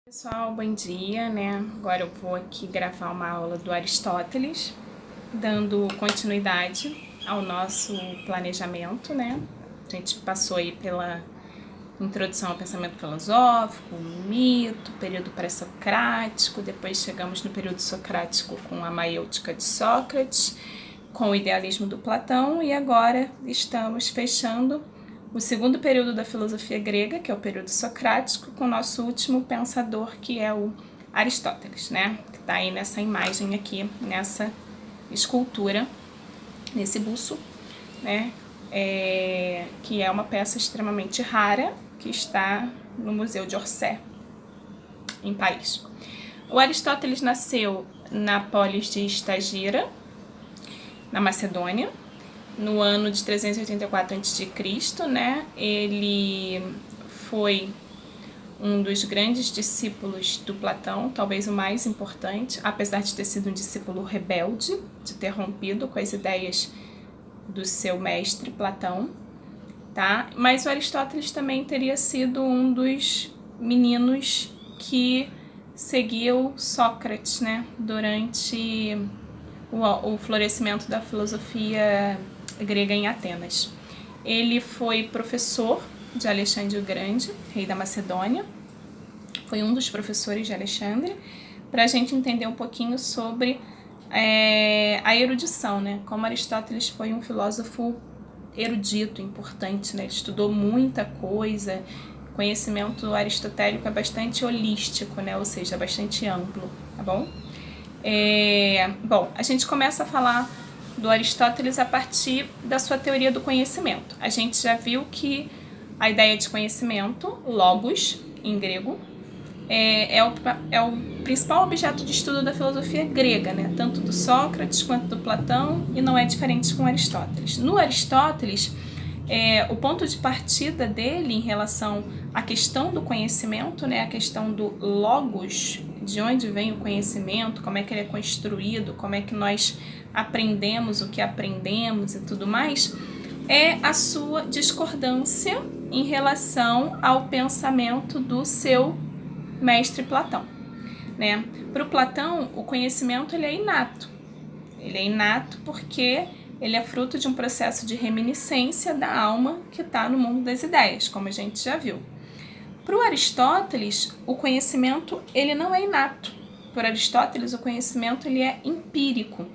Pessoal, bom dia, né? Agora eu vou aqui gravar uma aula do Aristóteles, dando continuidade ao nosso planejamento, né? A gente passou aí pela introdução ao pensamento filosófico, mito, período pré-socrático, depois chegamos no período socrático com a maiêutica de Sócrates, com o idealismo do Platão, e agora estamos fechando o segundo período da filosofia grega, que é o período socrático, com o nosso último pensador, que é o Aristóteles, né? Que está aí nessa imagem aqui, nessa escultura, nesse busto, né? Que é uma peça extremamente rara, que está no Museu de Orsay, em Paris. O Aristóteles nasceu na polis de Estagira, na Macedônia, no ano de 384 a.C., né? Ele foi um dos grandes discípulos do Platão, talvez o mais importante, apesar de ter sido um discípulo rebelde, de ter rompido com as ideias do seu mestre Platão, tá? Mas o Aristóteles também teria sido um dos meninos que seguiu Sócrates, né? Durante o florescimento da filosofia grega em Atenas. Ele foi professor de Alexandre o Grande, rei da Macedônia, foi um dos professores de Alexandre, para a gente entender um pouquinho sobre a erudição, né? Como Aristóteles foi um filósofo erudito, importante, né? Ele estudou muita coisa, conhecimento aristotélico é bastante holístico, né? Ou seja, bastante amplo, tá bom? Bom, a gente começa a falar do Aristóteles a partir da sua teoria do conhecimento. A gente já viu que a ideia de conhecimento, logos, em grego, é o principal objeto de estudo da filosofia grega, né? Tanto do Sócrates quanto do Platão, e não é diferente com Aristóteles. No Aristóteles, o ponto de partida dele em relação à questão do conhecimento, né? A questão do logos, de onde vem o conhecimento, como é que ele é construído, como é que nós aprendemos o que aprendemos e tudo mais, é a sua discordância em relação ao pensamento do seu mestre Platão, né? Para o Platão, o conhecimento ele é inato. Ele é inato porque ele é fruto de um processo de reminiscência da alma que está no mundo das ideias, como a gente já viu. Para o Aristóteles, o conhecimento ele não é inato. Para Aristóteles, o conhecimento ele é empírico.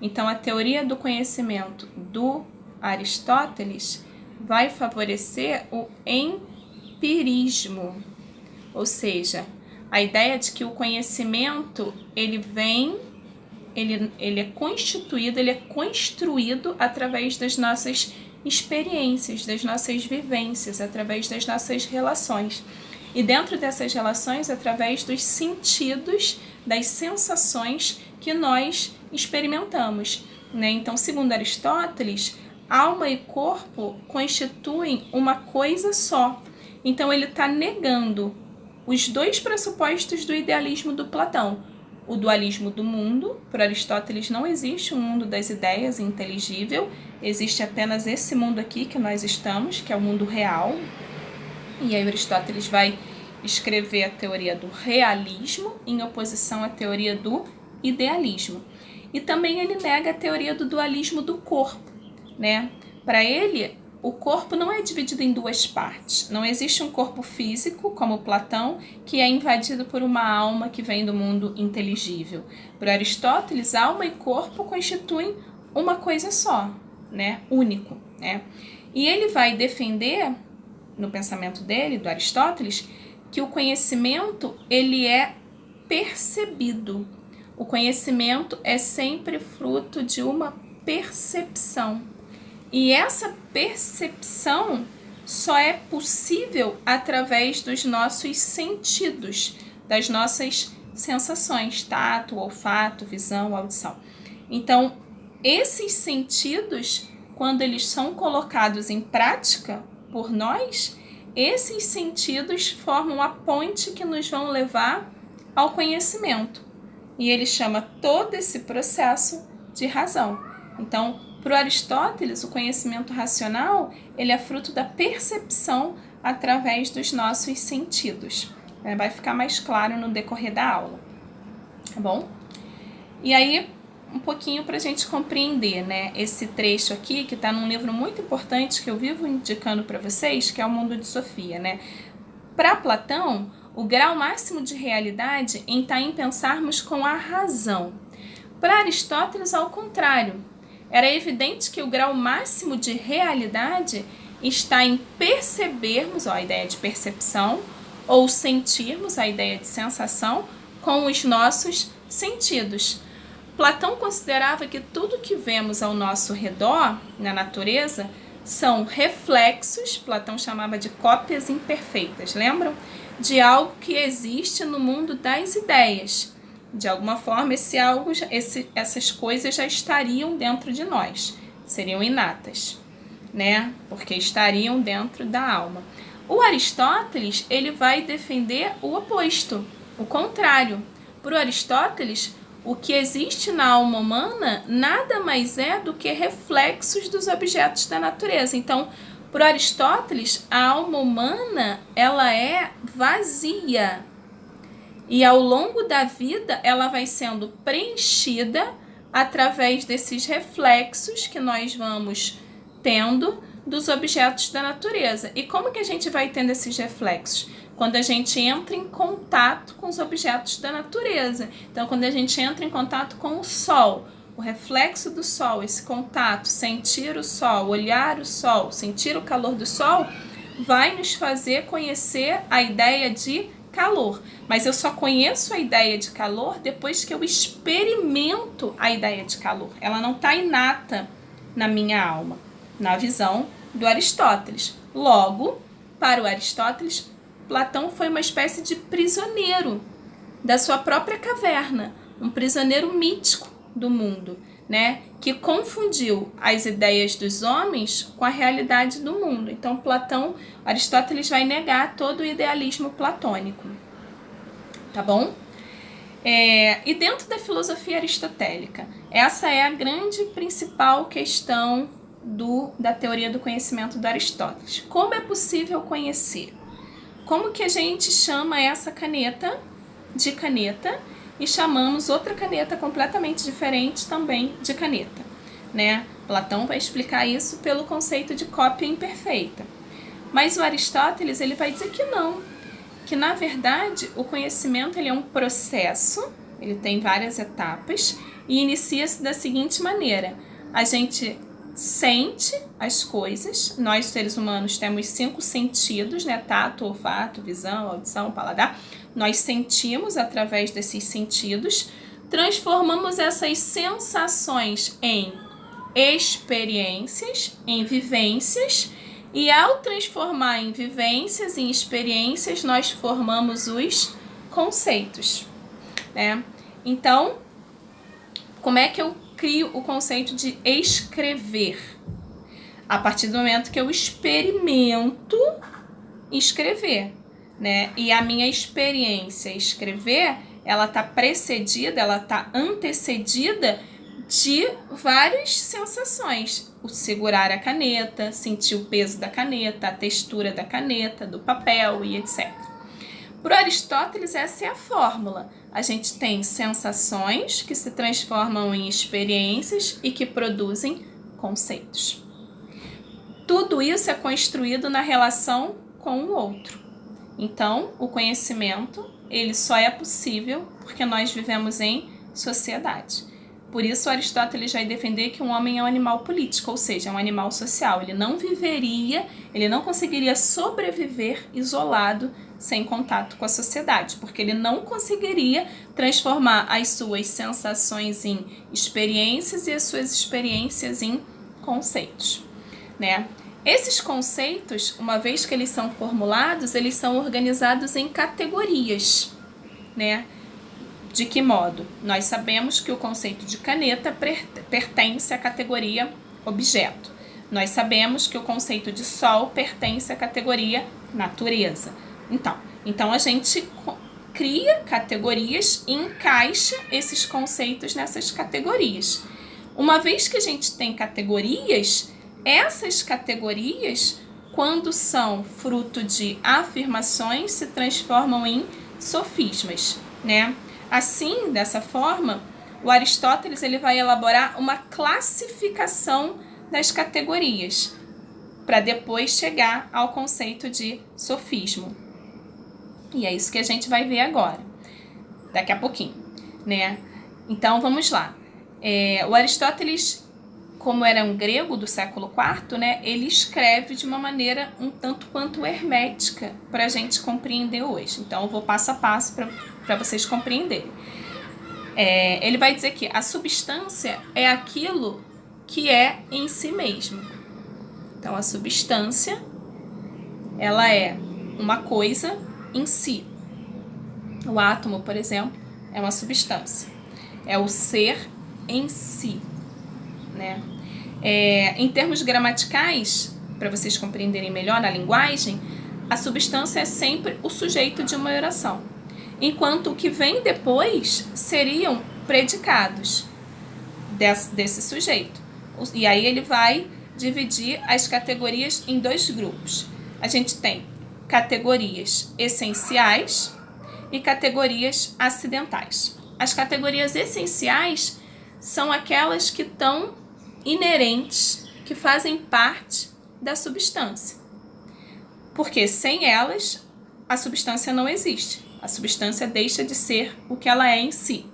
Então, a teoria do conhecimento do Aristóteles vai favorecer o empirismo, ou seja, a ideia de que o conhecimento ele é constituído, ele é construído através das nossas experiências, das nossas vivências, através das nossas relações. E dentro dessas relações, através dos sentidos, das sensações que nós experimentamos, né? Então, segundo Aristóteles, alma e corpo constituem uma coisa só. Então, ele está negando os dois pressupostos do idealismo do Platão. O dualismo do mundo. Para Aristóteles não existe um mundo das ideias inteligível, existe apenas esse mundo aqui que nós estamos, que é o mundo real. E aí Aristóteles vai escrever a teoria do realismo em oposição à teoria do idealismo. E também ele nega a teoria do dualismo do corpo, né? Para ele, o corpo não é dividido em duas partes. Não existe um corpo físico, como Platão, que é invadido por uma alma que vem do mundo inteligível. Para Aristóteles, alma e corpo constituem uma coisa só, né? Único, né? E ele vai defender, no pensamento dele, do Aristóteles, que o conhecimento ele é percebido. O conhecimento é sempre fruto de uma percepção. E essa percepção só é possível através dos nossos sentidos, das nossas sensações, tato, olfato, visão, audição. Então, esses sentidos, quando eles são colocados em prática por nós, esses sentidos formam a ponte que nos vão levar ao conhecimento. E ele chama todo esse processo de razão. Então, para o Aristóteles, o conhecimento racional ele é fruto da percepção através dos nossos sentidos. Vai ficar mais claro no decorrer da aula, tá bom? E aí, um pouquinho para a gente compreender, né, esse trecho aqui, que está num livro muito importante que eu vivo indicando para vocês, que é o Mundo de Sofia, né? Para Platão, o grau máximo de realidade está em pensarmos com a razão. Para Aristóteles, ao contrário, era evidente que o grau máximo de realidade está em percebermos, a ideia de percepção, ou sentirmos, a ideia de sensação, com os nossos sentidos. Platão considerava que tudo que vemos ao nosso redor, na natureza, são reflexos, Platão chamava de cópias imperfeitas, lembram? De algo que existe no mundo das ideias. De alguma forma, essas coisas já estariam dentro de nós, seriam inatas, né? Porque estariam dentro da alma. O Aristóteles, ele vai defender o oposto, o contrário. Para o Aristóteles, o que existe na alma humana nada mais é do que reflexos dos objetos da natureza. Então, para Aristóteles, a alma humana, ela é vazia. E ao longo da vida, ela vai sendo preenchida através desses reflexos que nós vamos tendo dos objetos da natureza. E como que a gente vai tendo esses reflexos? Quando a gente entra em contato com os objetos da natureza. Então, quando a gente entra em contato com o sol, o reflexo do sol, esse contato, sentir o sol, olhar o sol, sentir o calor do sol, vai nos fazer conhecer a ideia de calor. Mas eu só conheço a ideia de calor depois que eu experimento a ideia de calor. Ela não está inata na minha alma, na visão do Aristóteles. Logo, para o Aristóteles, Platão foi uma espécie de prisioneiro da sua própria caverna, um prisioneiro mítico do mundo, né? Que confundiu as ideias dos homens com a realidade do mundo. Então, Aristóteles vai negar todo o idealismo platônico, tá bom? E dentro da filosofia aristotélica, essa é a grande principal questão da teoria do conhecimento de Aristóteles. Como é possível conhecer? Como que a gente chama essa caneta de caneta e chamamos outra caneta completamente diferente também de caneta, né? Platão vai explicar isso pelo conceito de cópia imperfeita. Mas o Aristóteles, ele vai dizer que não, que na verdade o conhecimento ele é um processo, ele tem várias etapas e inicia-se da seguinte maneira: a gente sente as coisas, nós seres humanos temos 5 sentidos, né? Tato, olfato, visão, audição, paladar. Nós sentimos através desses sentidos, transformamos essas sensações em experiências, em vivências, e ao transformar em vivências, em experiências, nós formamos os conceitos, né? Então, como é que eu crio o conceito de escrever? A partir do momento que eu experimento escrever, né? E a minha experiência escrever, ela está precedida, ela está antecedida de várias sensações. O segurar a caneta, sentir o peso da caneta, a textura da caneta, do papel e etc. Para Aristóteles, essa é a fórmula. A gente tem sensações que se transformam em experiências e que produzem conceitos. Tudo isso é construído na relação com o outro. Então, o conhecimento, ele só é possível porque nós vivemos em sociedade. Por isso, Aristóteles vai defender que um homem é um animal político, ou seja, é um animal social. Ele não conseguiria sobreviver isolado sem contato com a sociedade, porque ele não conseguiria transformar as suas sensações em experiências e as suas experiências em conceitos, né? Esses conceitos, uma vez que eles são formulados, eles são organizados em categorias, né? De que modo? Nós sabemos que o conceito de caneta pertence à categoria objeto. Nós sabemos que o conceito de sol pertence à categoria natureza. Então a gente cria categorias e encaixa esses conceitos nessas categorias. Uma vez que a gente tem categorias, essas categorias, quando são fruto de afirmações, se transformam em sofismas, né? Assim, dessa forma, o Aristóteles ele vai elaborar uma classificação das categorias, para depois chegar ao conceito de sofismo. E é isso que a gente vai ver agora, daqui a pouquinho, né? Então, vamos lá. O Aristóteles, como era um grego do século IV, né, ele escreve de uma maneira um tanto quanto hermética para a gente compreender hoje. Então, eu vou passo a passo para vocês compreenderem. Ele vai dizer que a substância é aquilo que é em si mesmo. Então, a substância, ela é uma coisa em si. O átomo, por exemplo, é uma substância. É o ser em si, né? Em termos gramaticais, para vocês compreenderem melhor na linguagem, a substância é sempre o sujeito de uma oração, enquanto o que vem depois seriam predicados desse sujeito. E aí ele vai dividir as categorias em dois grupos. A gente tem categorias essenciais e categorias acidentais. As categorias essenciais são aquelas que estão inerentes, que fazem parte da substância. Porque sem elas, a substância não existe. A substância deixa de ser o que ela é em si.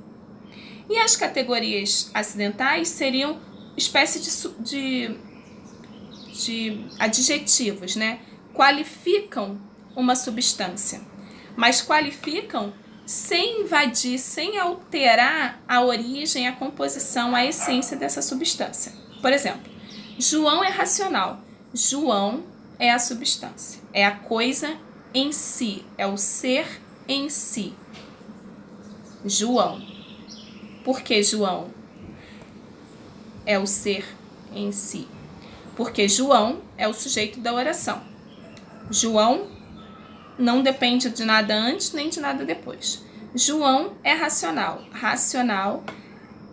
E as categorias acidentais seriam espécie de adjetivos, né? Qualificam uma substância, mas qualificam sem invadir, sem alterar a origem, a composição, a essência dessa substância. Por exemplo, João é racional. João é a substância, é a coisa em si, é o ser em si. João. Por que João é o ser em si? Porque João é o sujeito da oração. João não depende de nada antes nem de nada depois. João é racional. Racional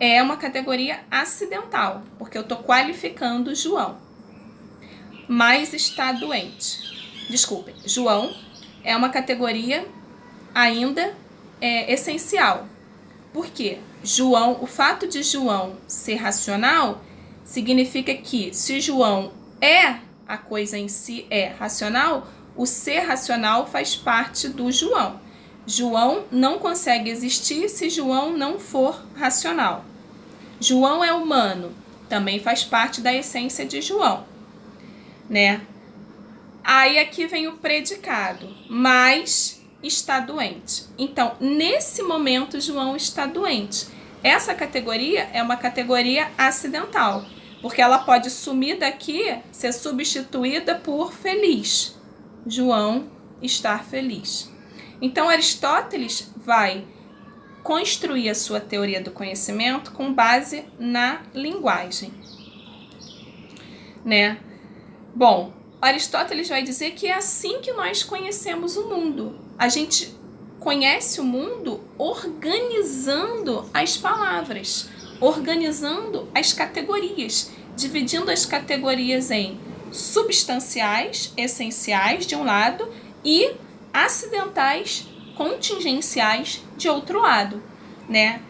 é uma categoria acidental, porque eu estou qualificando João. Mas está doente. Desculpem, João é uma categoria ainda essencial. Por quê? João, o fato de João ser racional significa que se João é a coisa em si é racional, o ser racional faz parte do João. João não consegue existir se João não for racional. João é humano, também faz parte da essência de João, né? Aí aqui vem o predicado, mas está doente. Então, nesse momento, João está doente. Essa categoria é uma categoria acidental, porque ela pode sumir daqui, ser substituída por feliz. João estar feliz. Então, Aristóteles vai construir a sua teoria do conhecimento com base na linguagem, né? Bom, Aristóteles vai dizer que é assim que nós conhecemos o mundo. A gente conhece o mundo organizando as palavras, organizando as categorias, dividindo as categorias em substanciais, essenciais de um lado e acidentais, contingenciais de outro lado, né?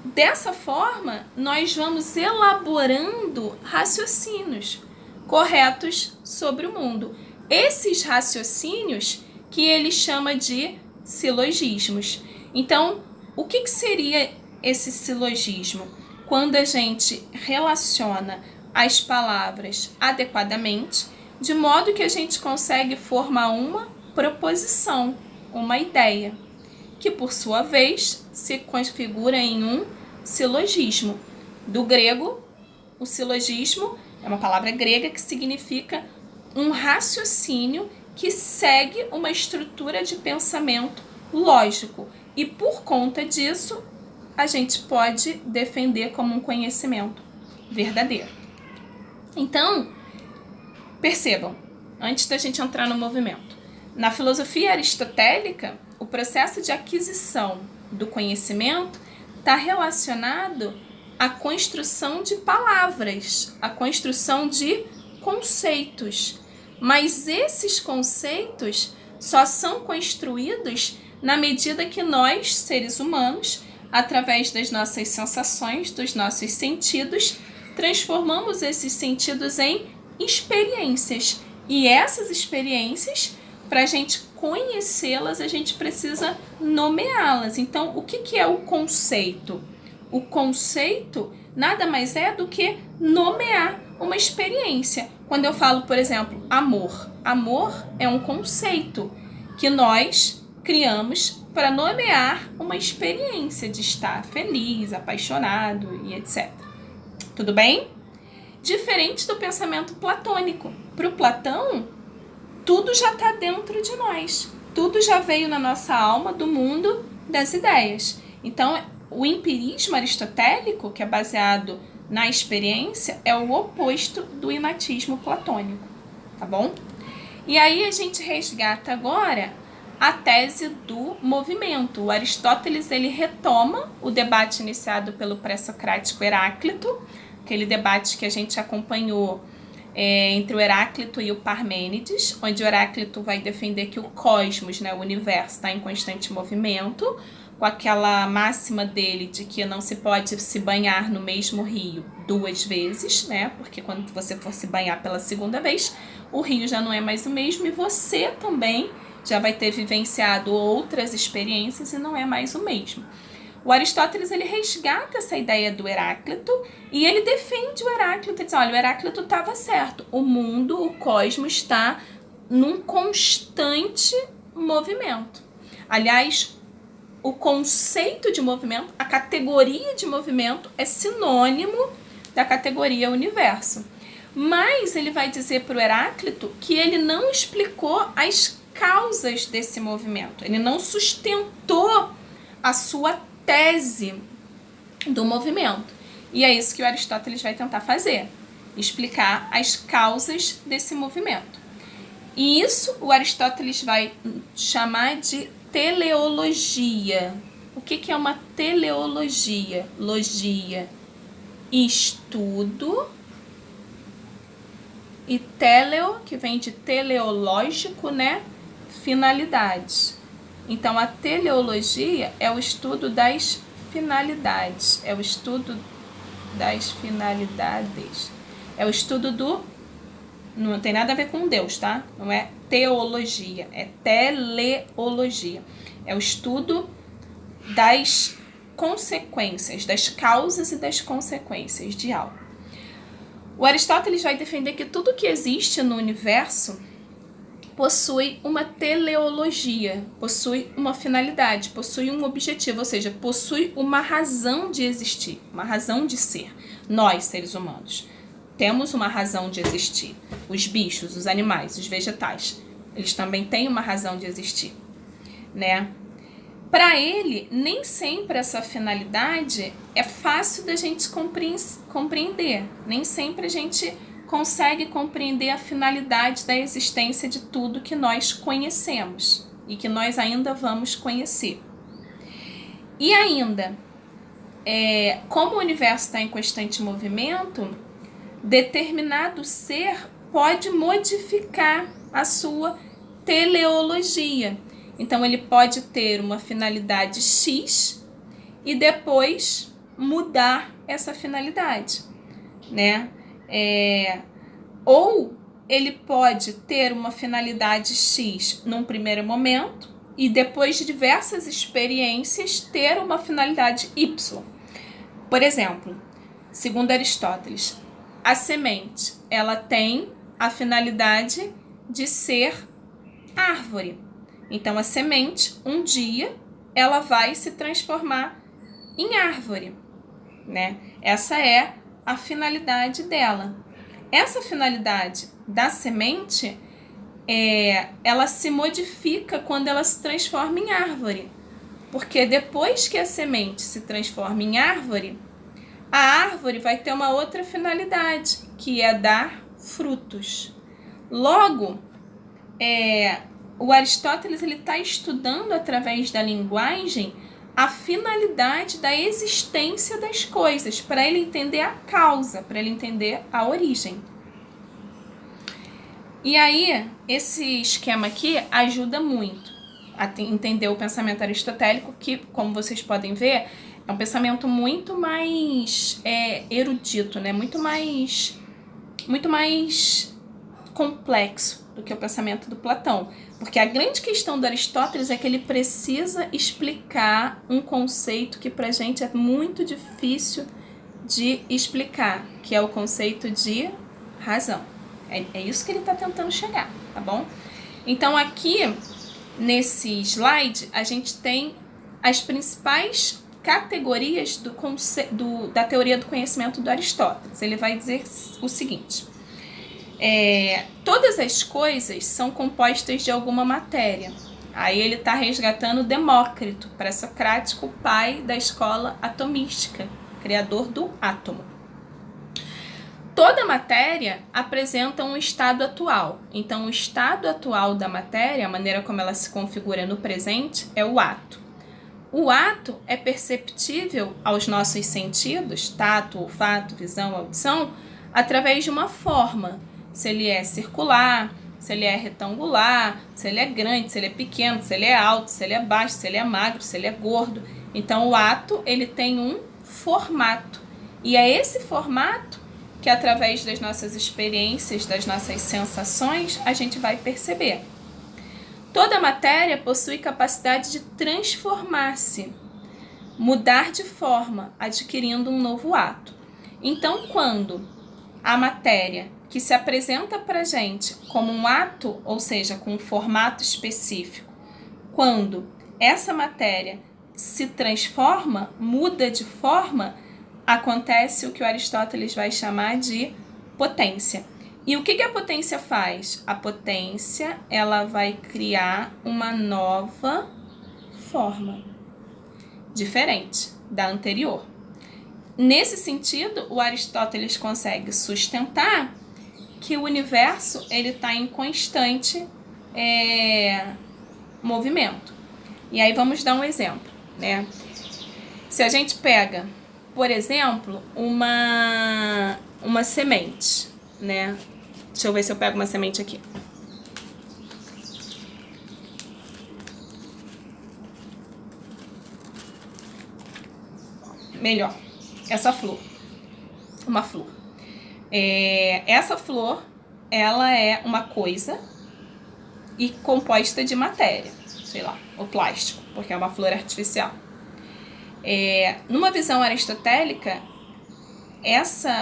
Dessa forma, nós vamos elaborando raciocínios corretos sobre o mundo. Esses raciocínios que ele chama de silogismos. Então, o que seria esse silogismo? Quando a gente relaciona as palavras adequadamente, de modo que a gente consegue formar uma proposição, uma ideia, que por sua vez se configura em um silogismo. Do grego, o silogismo é uma palavra grega que significa um raciocínio que segue uma estrutura de pensamento lógico. E por conta disso, a gente pode defender como um conhecimento verdadeiro. Então, percebam, antes da gente entrar no movimento, na filosofia aristotélica, o processo de aquisição do conhecimento está relacionado à construção de palavras, à construção de conceitos. Mas esses conceitos só são construídos na medida que nós, seres humanos, através das nossas sensações, dos nossos sentidos, transformamos esses sentidos em experiências. E essas experiências, para a gente conhecê-las, a gente precisa nomeá-las. Então, o que é o conceito? O conceito nada mais é do que nomear uma experiência. Quando eu falo, por exemplo, amor. Amor é um conceito que nós criamos para nomear uma experiência de estar feliz, apaixonado e etc. Tudo bem? Diferente do pensamento platônico. Para o Platão, tudo já está dentro de nós. Tudo já veio na nossa alma do mundo das ideias. Então, o empirismo aristotélico, que é baseado na experiência, é o oposto do inatismo platônico, tá bom? E aí a gente resgata agora a tese do movimento. O Aristóteles, ele retoma o debate iniciado pelo pré-socrático Heráclito, aquele debate que a gente acompanhou entre o Heráclito e o Parmênides, onde o Heráclito vai defender que o cosmos, né, o universo, está em constante movimento, com aquela máxima dele de que não se pode se banhar no mesmo rio 2 vezes, né? Porque quando você for se banhar pela segunda vez, o rio já não é mais o mesmo e você também já vai ter vivenciado outras experiências e não é mais o mesmo. O Aristóteles, ele resgata essa ideia do Heráclito e ele defende o Heráclito. Ele diz, olha, o Heráclito estava certo. O mundo, o cosmos está num constante movimento. Aliás, o conceito de movimento, a categoria de movimento é sinônimo da categoria universo. Mas ele vai dizer para o Heráclito que ele não explicou as causas desse movimento. Ele não sustentou a sua tese do movimento. E é isso que o Aristóteles vai tentar fazer, explicar as causas desse movimento. E isso o Aristóteles vai chamar de teleologia. O que é uma teleologia? Logia, estudo, e teleo, que vem de teleológico, né? Finalidades. Então, a teleologia é o estudo das finalidades. É o estudo das finalidades. É o estudo do... Não tem nada a ver com Deus, tá? Não é teologia, é teleologia. É o estudo das consequências, das causas e das consequências de algo. O Aristóteles vai defender que tudo que existe no universo possui uma teleologia, possui uma finalidade, possui um objetivo, ou seja, possui uma razão de existir, uma razão de ser. Nós, seres humanos, temos uma razão de existir. Os bichos, os animais, os vegetais, eles também têm uma razão de existir, né? Para ele, nem sempre essa finalidade é fácil da gente compreender. Nem sempre a gente consegue compreender a finalidade da existência de tudo que nós conhecemos e que nós ainda vamos conhecer. E ainda, como o universo está em constante movimento, determinado ser pode modificar a sua teleologia. Então, ele pode ter uma finalidade X e depois mudar essa finalidade, né? Ou ele pode ter uma finalidade X num primeiro momento e depois de diversas experiências ter uma finalidade Y. Por exemplo, segundo Aristóteles, a semente, ela tem a finalidade de ser árvore. Então, a semente, um dia, ela vai se transformar em árvore, né? Essa é a finalidade dela. Essa finalidade da semente, ela se modifica quando ela se transforma em árvore. Porque depois que a semente se transforma em árvore, a árvore vai ter uma outra finalidade, que é dar frutos. Logo, o Aristóteles está estudando através da linguagem a finalidade da existência das coisas, para ele entender a causa, para ele entender a origem. E aí, esse esquema aqui ajuda muito. entender o pensamento aristotélico, que, como vocês podem ver, é um pensamento muito mais erudito, né? Muito mais complexo do que o pensamento do Platão. Porque a grande questão do Aristóteles é que ele precisa explicar um conceito que pra gente é muito difícil de explicar, que é o conceito de razão. É isso que ele está tentando chegar, tá bom? Então aqui, nesse slide, a gente tem as principais categorias da teoria do conhecimento do Aristóteles. Ele vai dizer o seguinte: todas as coisas são compostas de alguma matéria. Aí ele está resgatando Demócrito, pré-socrático, pai da escola atomística, criador do átomo. Toda matéria apresenta um estado atual. Então, o estado atual da matéria, a maneira como ela se configura no presente, é o ato. O ato é perceptível aos nossos sentidos, tato, olfato, visão, audição, através de uma forma. Se ele é circular, se ele é retangular, se ele é grande, se ele é pequeno, se ele é alto, se ele é baixo, se ele é magro, se ele é gordo. Então, o ato, ele tem um formato. E é esse formato que, através das nossas experiências, das nossas sensações, a gente vai perceber. Toda matéria possui capacidade de transformar-se, mudar de forma, adquirindo um novo ato. Então, quando a matéria que se apresenta para a gente como um ato, ou seja, com um formato específico, quando essa matéria se transforma, muda de forma, acontece o que o Aristóteles vai chamar de potência. E o que a potência faz? A potência, ela vai criar uma nova forma, diferente da anterior. Nesse sentido, o Aristóteles consegue sustentar que o universo ele está em constante movimento. E aí vamos dar um exemplo, né? Se a gente pega, por exemplo, uma semente, né? Deixa eu ver se eu pego uma semente aqui. Melhor, essa flor. Uma flor. Essa flor, ela é uma coisa e composta de matéria, sei lá, ou plástico, porque é uma flor artificial. Numa visão aristotélica,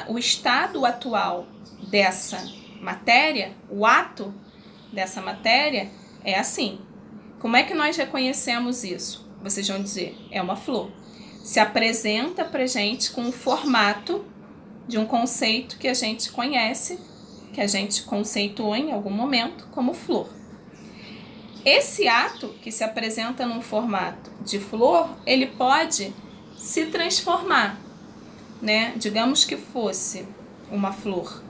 o estado atual dessa matéria, o ato dessa matéria é assim. Como é que nós reconhecemos isso? Vocês vão dizer, é uma flor. Se apresenta pra gente com o formato de um conceito que a gente conhece, que a gente conceituou em algum momento como flor. Esse ato que se apresenta num formato de flor, ele pode se transformar, né? Digamos que fosse uma flor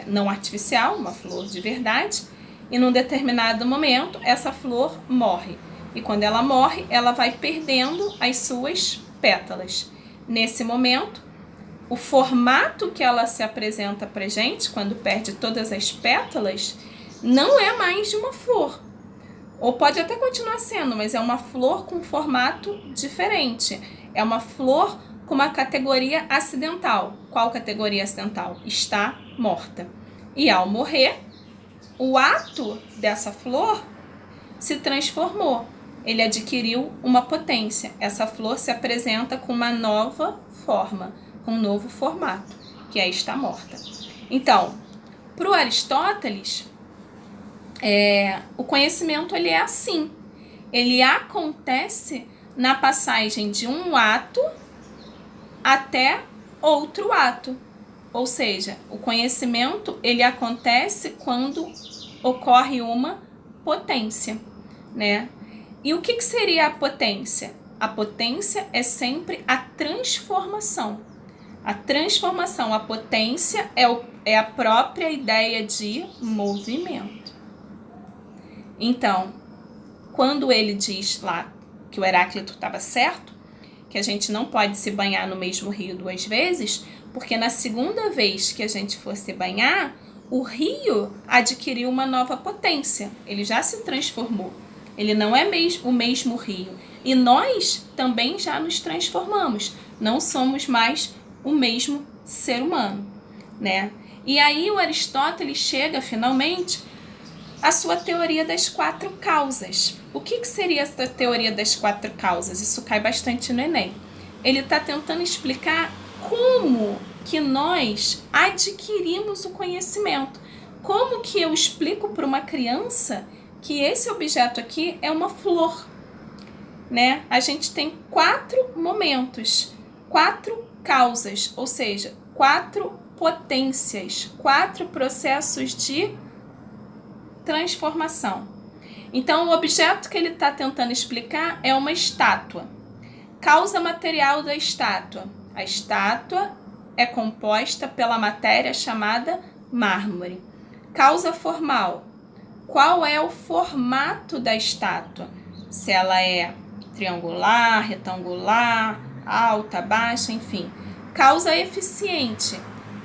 não artificial, uma flor de verdade, e num determinado momento essa flor morre. E quando ela morre, ela vai perdendo as suas pétalas. Nesse momento, o formato que ela se apresenta pra gente, quando perde todas as pétalas, não é mais de uma flor. Ou pode até continuar sendo, mas é uma flor com formato diferente. É uma flor com uma categoria acidental. Qual categoria acidental? Está morta. E ao morrer, o ato dessa flor se transformou. Ele adquiriu uma potência. Essa flor se apresenta com uma nova forma, com um novo formato, que é está morta. Então, para o Aristóteles, o conhecimento ele é assim. Ele acontece na passagem de um ato até outro ato. Ou seja, o conhecimento ele acontece quando ocorre uma potência, né? E o que seria a potência? A potência é sempre a transformação. A transformação, a potência é a própria ideia de movimento. Então, quando ele diz lá que o Heráclito estava certo, que a gente não pode se banhar no mesmo rio 2 vezes, porque na segunda vez que a gente for se banhar, o rio adquiriu uma nova potência, ele já se transformou. Ele não é o mesmo rio. E nós também já nos transformamos. Não somos mais o mesmo ser humano, né? E aí o Aristóteles chega finalmente à sua teoria das 4 causas. O que seria essa teoria das 4 causas? Isso cai bastante no Enem. Ele está tentando explicar como que nós adquirimos o conhecimento. Como que eu explico para uma criança que esse objeto aqui é uma flor, né? A gente tem 4 momentos, 4 causas, ou seja, 4 potências, 4 processos de transformação. Então, o objeto que ele está tentando explicar é uma estátua. Causa material da estátua. A estátua é composta pela matéria chamada mármore. Causa formal. Qual é o formato da estátua? Se ela é triangular, retangular, alta, baixa, enfim. Causa eficiente.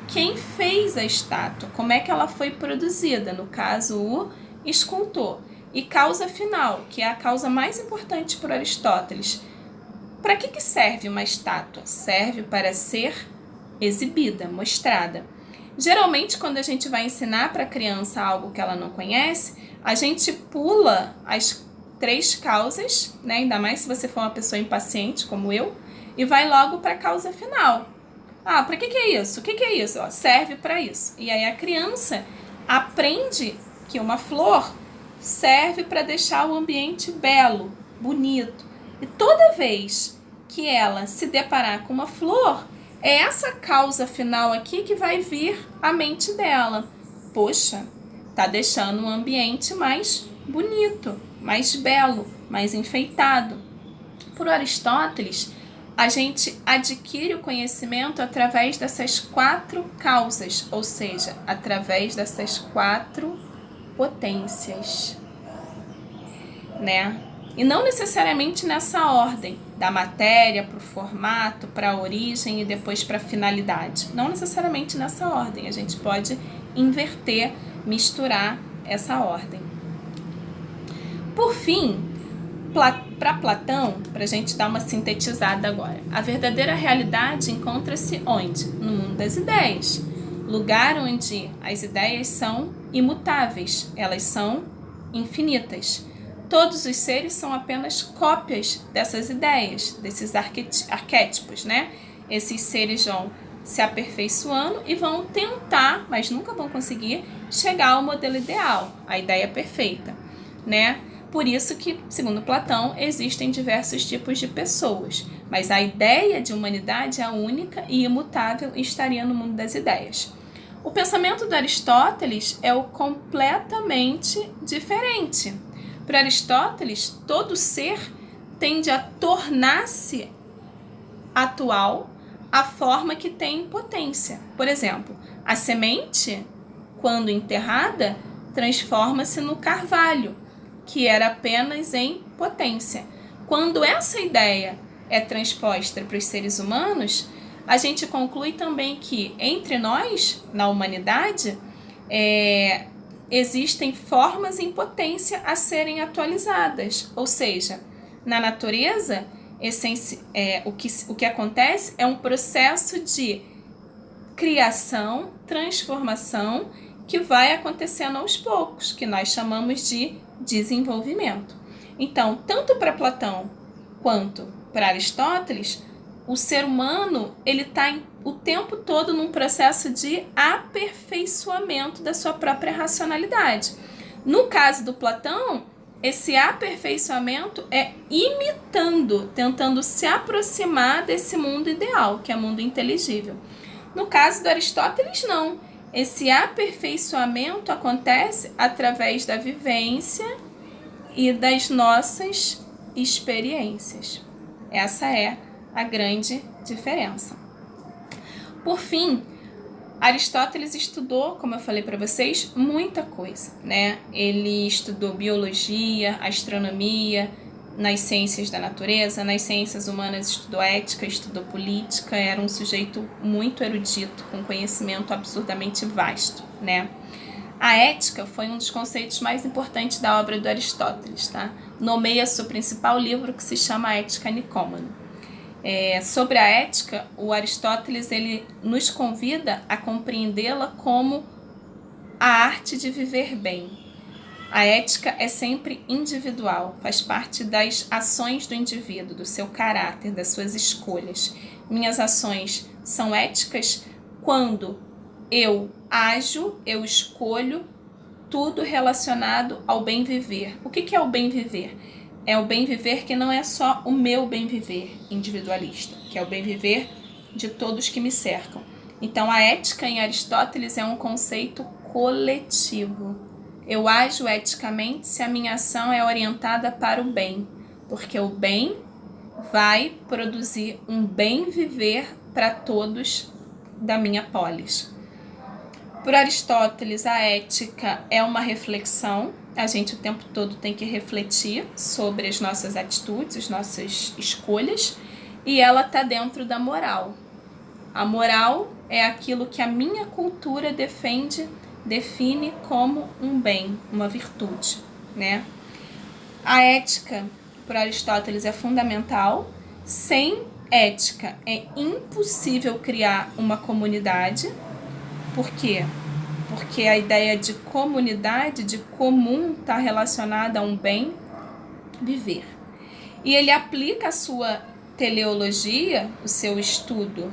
Quem fez a estátua? Como é que ela foi produzida? No caso, o escultor. E causa final, que é a causa mais importante para Aristóteles. Para que serve uma estátua? Serve para ser exibida, mostrada. Geralmente, quando a gente vai ensinar para a criança algo que ela não conhece, a gente pula as 3 causas, né? Ainda mais se você for uma pessoa impaciente, como eu, e vai logo para a causa final. Ah, para que é isso? O que é isso? Ó, serve para isso. E aí a criança aprende que uma flor serve para deixar o ambiente belo, bonito. E toda vez que ela se deparar com uma flor, é essa causa final aqui que vai vir à mente dela. Poxa, tá deixando o ambiente mais bonito, mais belo, mais enfeitado. Por Aristóteles, a gente adquire o conhecimento através dessas 4 causas, ou seja, através dessas 4 potências, né? E não necessariamente nessa ordem, da matéria para o formato, para a origem e depois para a finalidade. Não necessariamente nessa ordem, a gente pode inverter, misturar essa ordem. Por fim, para Platão, para a gente dar uma sintetizada agora, a verdadeira realidade encontra-se onde? No mundo das ideias, lugar onde as ideias são imutáveis, elas são infinitas. Todos os seres são apenas cópias dessas ideias, desses arquétipos, né? Esses seres vão se aperfeiçoando e vão tentar, mas nunca vão conseguir, chegar ao modelo ideal, a ideia perfeita, né? Por isso que, segundo Platão, existem diversos tipos de pessoas, mas a ideia de humanidade é única e imutável e estaria no mundo das ideias. O pensamento do Aristóteles é o completamente diferente. Para Aristóteles, todo ser tende a tornar-se atual a forma que tem potência. Por exemplo, a semente, quando enterrada, transforma-se no carvalho, que era apenas em potência. Quando essa ideia é transposta para os seres humanos, a gente conclui também que entre nós, na humanidade, existem formas em potência a serem atualizadas. Ou seja, na natureza, o que acontece é um processo de criação, transformação, que vai acontecendo aos poucos, que nós chamamos de desenvolvimento. Então, tanto para Platão quanto para Aristóteles, o ser humano ele está o tempo todo num processo de aperfeiçoamento da sua própria racionalidade. No caso do Platão, esse aperfeiçoamento é imitando, tentando se aproximar desse mundo ideal, que é o mundo inteligível. No caso do Aristóteles, não. Esse aperfeiçoamento acontece através da vivência e das nossas experiências. Essa é a grande diferença. Por fim, Aristóteles estudou, como eu falei para vocês, muita coisa, né? Ele estudou biologia, astronomia, nas ciências da natureza, nas ciências humanas estudou ética, estudou política, era um sujeito muito erudito, com conhecimento absurdamente vasto, né? A ética foi um dos conceitos mais importantes da obra do Aristóteles, tá? nomeia seu principal livro, que se chama Ética Nicômano. Sobre a ética, o Aristóteles ele nos convida a compreendê-la como a arte de viver bem. A ética é sempre individual, faz parte das ações do indivíduo, do seu caráter, das suas escolhas. Minhas ações são éticas quando eu ajo, eu escolho tudo relacionado ao bem viver. O que é o bem viver? É o bem viver que não é só o meu bem viver individualista, que é o bem viver de todos que me cercam. Então a ética em Aristóteles é um conceito coletivo. Eu ajo eticamente se a minha ação é orientada para o bem, porque o bem vai produzir um bem viver para todos da minha polis. Para Aristóteles, a ética é uma reflexão. A gente o tempo todo tem que refletir sobre as nossas atitudes, as nossas escolhas, e ela está dentro da moral. A moral é aquilo que a minha cultura define como um bem, uma virtude, né? A ética, para Aristóteles, é fundamental. Sem ética é impossível criar uma comunidade. Por quê? Porque a ideia de comunidade, de comum, está relacionada a um bem viver. E ele aplica a sua teleologia, o seu estudo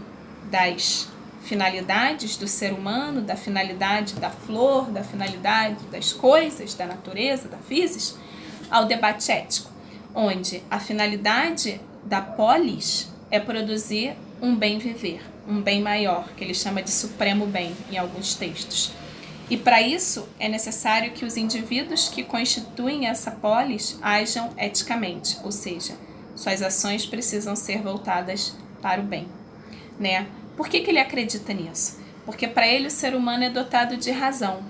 das finalidades do ser humano, da finalidade da flor, da finalidade das coisas, da natureza, da physis, ao debate ético, onde a finalidade da polis é produzir um bem viver, um bem maior, que ele chama de supremo bem em alguns textos. E para isso é necessário que os indivíduos que constituem essa polis ajam eticamente, ou seja, suas ações precisam ser voltadas para o bem, né? Por que ele acredita nisso? Porque para ele o ser humano é dotado de razão,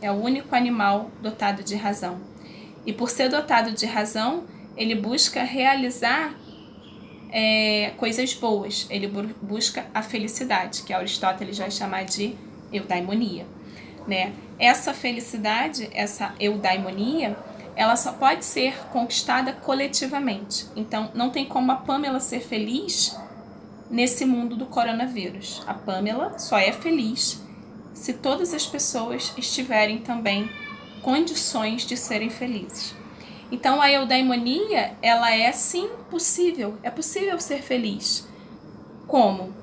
é o único animal dotado de razão. E por ser dotado de razão, ele busca realizar coisas boas, ele busca a felicidade, que Aristóteles vai chamar de eudaimonia, né? Essa felicidade, essa eudaimonia, ela só pode ser conquistada coletivamente. Então, não tem como a Pamela ser feliz nesse mundo do coronavírus. A Pamela só é feliz se todas as pessoas estiverem também condições de serem felizes. Então a eudaimonia, ela é sim possível, é possível ser feliz. Como?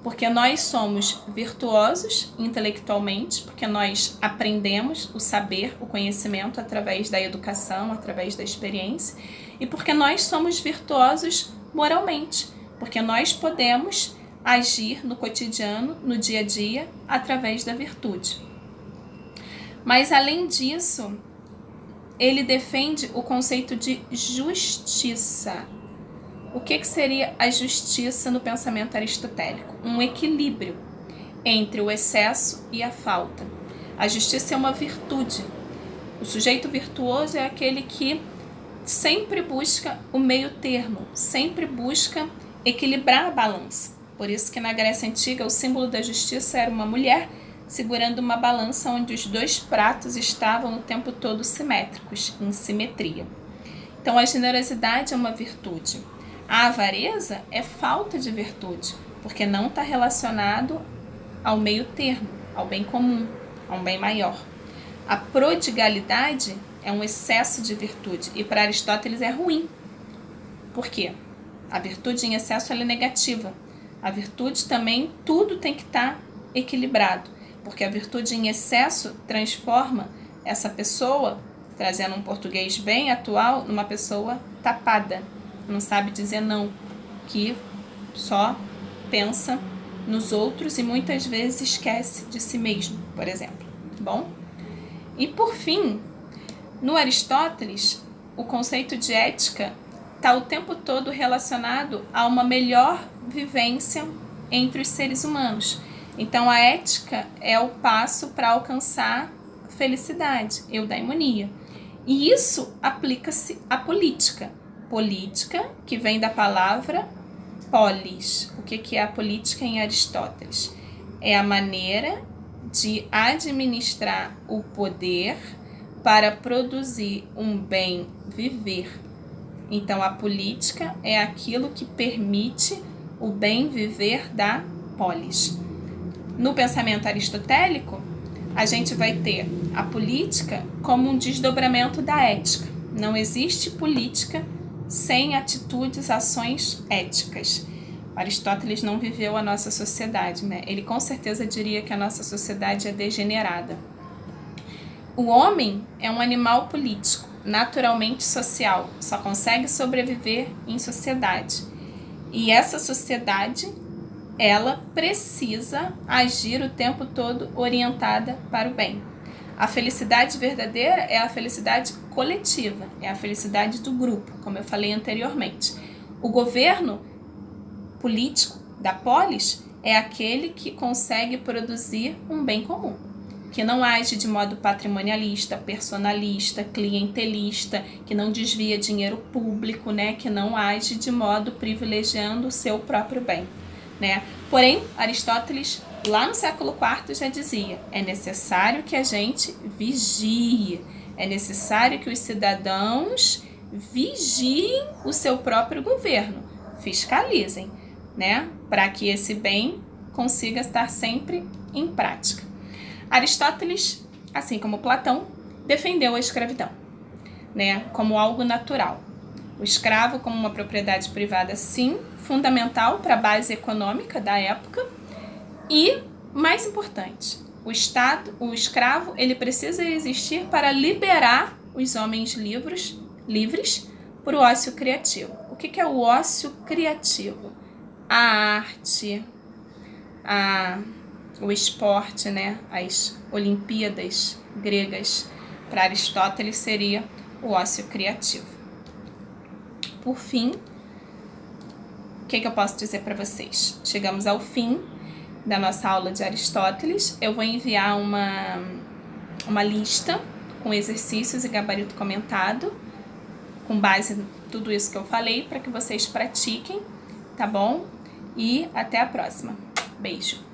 Porque nós somos virtuosos intelectualmente, porque nós aprendemos o saber, o conhecimento através da educação, através da experiência, e porque nós somos virtuosos moralmente, porque nós podemos agir no cotidiano, no dia a dia, através da virtude. Mas além disso, ele defende o conceito de justiça. O que seria a justiça no pensamento aristotélico? Um equilíbrio entre o excesso e a falta. A justiça é uma virtude. O sujeito virtuoso é aquele que sempre busca o meio termo, sempre busca equilibrar a balança. Por isso que na Grécia Antiga o símbolo da justiça era uma mulher segurando uma balança onde os dois pratos estavam o tempo todo simétricos, em simetria. Então a generosidade é uma virtude. A avareza é falta de virtude, porque não está relacionado ao meio termo, ao bem comum, a um bem maior. A prodigalidade é um excesso de virtude e para Aristóteles é ruim. Por quê? A virtude em excesso ela é negativa. A virtude também, tudo tem que estar equilibrado, porque a virtude em excesso transforma essa pessoa, trazendo um português bem atual, numa pessoa tapada, não sabe dizer não, que só pensa nos outros e muitas vezes esquece de si mesmo, por exemplo. Bom? E por fim, no Aristóteles, o conceito de ética está o tempo todo relacionado a uma melhor vivência entre os seres humanos. Então, a ética é o passo para alcançar felicidade, eudaimonia. E isso aplica-se à política. Política, que vem da palavra polis. O que é a política em Aristóteles? É a maneira de administrar o poder para produzir um bem viver Então, a política é aquilo que permite o bem viver da polis. No pensamento aristotélico, a gente vai ter a política como um desdobramento da ética. Não existe política sem atitudes, ações éticas. Aristóteles não viveu a nossa sociedade, né? Ele com certeza diria que a nossa sociedade é degenerada. O homem é um animal político, naturalmente social, só consegue sobreviver em sociedade. E essa sociedade, ela precisa agir o tempo todo orientada para o bem. A felicidade verdadeira é a felicidade coletiva, é a felicidade do grupo, como eu falei anteriormente. O governo político da polis é aquele que consegue produzir um bem comum, que não age de modo patrimonialista, personalista, clientelista, que não desvia dinheiro público, né? Que não age de modo privilegiando o seu próprio bem, né? Porém, Aristóteles, lá no século IV, já dizia: é necessário que a gente vigie, é necessário que os cidadãos vigiem o seu próprio governo, fiscalizem, né? Para que esse bem consiga estar sempre em prática. Aristóteles, assim como Platão, defendeu a escravidão, né, como algo natural. O escravo como uma propriedade privada, sim, fundamental para a base econômica da época. E, mais importante, o escravo, ele precisa existir para liberar os homens livres para o ócio criativo. O que é o ócio criativo? A arte, o esporte, né? As Olimpíadas gregas, para Aristóteles, seria o ócio criativo. Por fim, o que eu posso dizer para vocês? Chegamos ao fim da nossa aula de Aristóteles. Eu vou enviar uma lista com exercícios e gabarito comentado, com base em tudo isso que eu falei, para que vocês pratiquem, tá bom? E até a próxima. Beijo!